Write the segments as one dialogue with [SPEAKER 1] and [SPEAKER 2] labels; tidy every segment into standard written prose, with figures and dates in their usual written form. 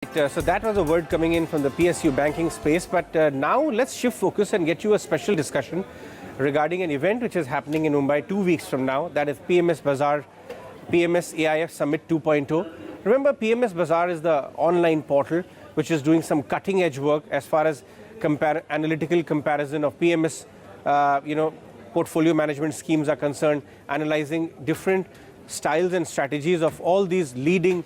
[SPEAKER 1] So that was a word coming in from the PSU banking space, but now let's shift focus and get you a special discussion regarding an event which is happening in Mumbai 2 weeks from now. That is PMS Bazaar, PMS AIF Summit 2.0. Remember, PMS Bazaar is the online portal which is doing some cutting edge work as far as analytical comparison of PMS, portfolio management schemes are concerned, analyzing different styles and strategies of all these leading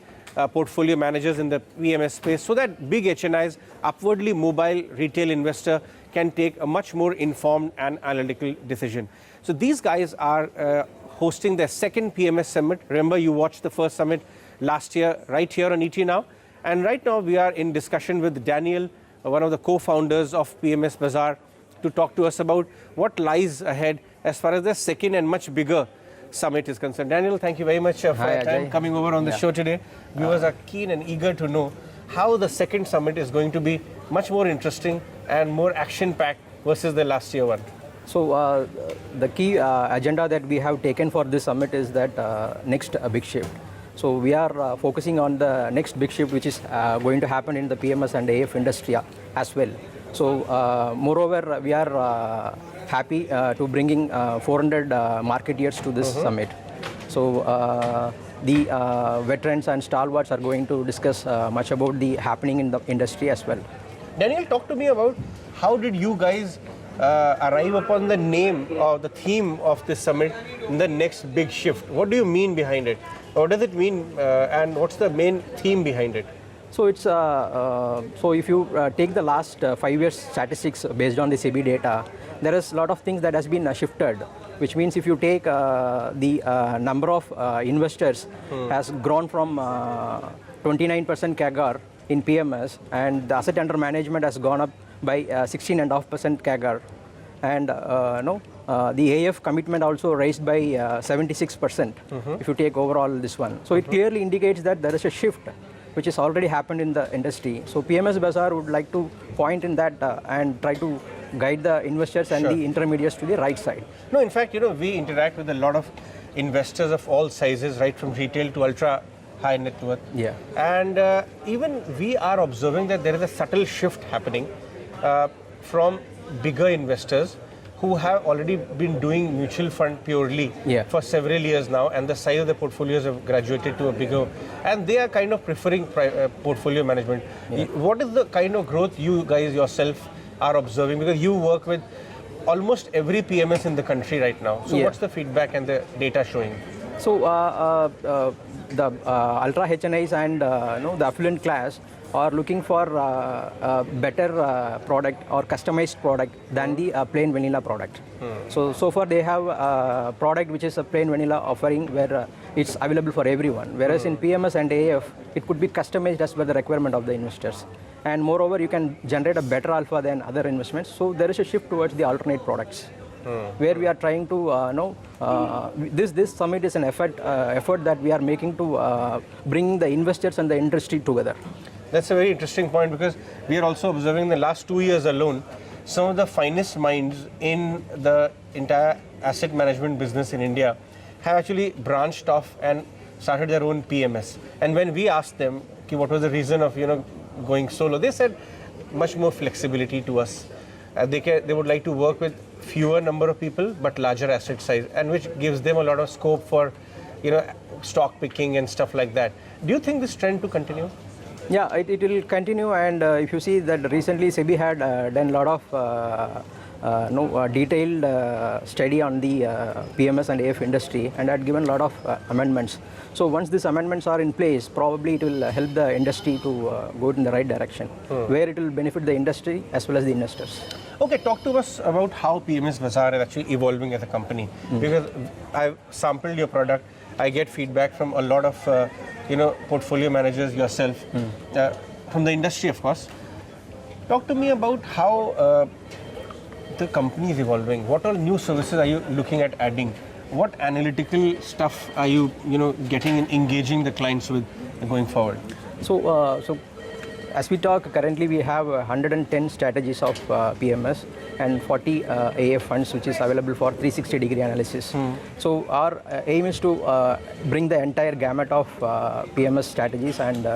[SPEAKER 1] portfolio managers in the PMS space, so that big HNIs, upwardly mobile retail investor can take a much more informed and analytical decision. So these guys are hosting their second PMS summit. Remember, you watched the first summit last year right here on ET Now. And right now we are in discussion with Daniel, one of the co-founders of PMS Bazaar, to talk to us about what lies ahead as far as the second and much bigger summit is concerned. Daniel, thank you very much for your time coming over on the show today. Viewers are keen and eager to know how the second summit is going to be much more interesting and more action-packed versus the last year one.
[SPEAKER 2] So the key agenda that we have taken for this summit is that next big shift. So we are focusing on the next big shift which is going to happen in the PMS and AIF industry as well. So moreover, we are happy to bringing 400 marketeers to this summit. So the veterans and stalwarts are going to discuss much about the happening in the industry as well.
[SPEAKER 1] Daniel, talk to me about how did you guys arrive upon the name or the theme of this summit, the next big shift. What do you mean behind it? What does it mean and what's the main theme behind it?
[SPEAKER 2] So it's so if you take the last 5 years statistics based on the SEBI data, there is a lot of things that has been shifted, which means if you take the number of investors has grown from 29% CAGR in PMS, and the asset under management has gone up by 16.5% CAGR, and the AIF commitment also raised by 76% if you take overall this one. So it clearly indicates that there is a shift which has already happened in the industry. So PMS Bazaar would like to point in that and try to guide the investors and the intermediaries to the right side.
[SPEAKER 1] No, in fact, we interact with a lot of investors of all sizes, right from retail to ultra high net worth.
[SPEAKER 2] Yeah.
[SPEAKER 1] And even we are observing that there is a subtle shift happening from bigger investors who have already been doing mutual fund purely for several years now, and the size of the portfolios have graduated to a bigger, and they are kind of preferring portfolio management. What is the kind of growth you guys yourself are observing? Because you work with almost every PMS in the country right now. So what's the feedback and the data showing?
[SPEAKER 2] So the ultra HNIs and the affluent class are looking for a better product or customized product than the plain vanilla product. So far they have a product which is a plain vanilla offering where it's available for everyone. Whereas in PMS and AIF, it could be customized as per the requirement of the investors. And moreover, you can generate a better alpha than other investments. So there is a shift towards the alternate products. Where we are trying to this summit is an effort that we are making to bring the investors and the industry together.
[SPEAKER 1] That's a very interesting point, because we are also observing the last 2 years alone, some of the finest minds in the entire asset management business in India have actually branched off and started their own PMS. And when we asked them what was the reason of going solo, they said much more flexibility to us. They would like to work with fewer number of people but larger asset size, and which gives them a lot of scope for stock picking and stuff like that. Do you think this trend to continue?
[SPEAKER 2] Yeah, it will continue, and if you see that recently SEBI had done a lot of detailed study on the PMS and AIF industry, and had given a lot of amendments. So once these amendments are in place, probably it will help the industry to go in the right direction, where it will benefit the industry as well as the investors.
[SPEAKER 1] Okay, talk to us about how PMS Bazaar is actually evolving as a company. Because I've sampled your product, I get feedback from a lot of portfolio managers yourself, from the industry, of course. Talk to me about how the company is evolving. What all new services are you looking at adding? What analytical stuff are you getting and engaging the clients with going forward?
[SPEAKER 2] So as we talk, currently we have 110 strategies of PMS and 40 AIF funds which is available for 360-degree analysis. So our aim is to bring the entire gamut of PMS strategies and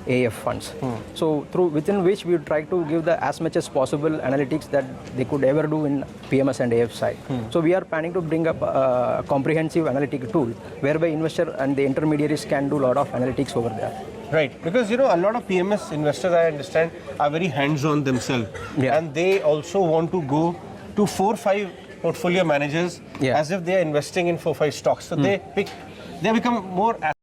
[SPEAKER 2] AIF funds. So through within which we try to give the as much as possible analytics that they could ever do in PMS and AIF side. So we are planning to bring up a comprehensive analytic tool whereby investor and the intermediaries can do a lot of analytics over there.
[SPEAKER 1] Right, because a lot of PMS investors, I understand, are very hands-on themselves, and they also want to go to 4-5 portfolio managers as if they are investing in 4-5 stocks. So they become more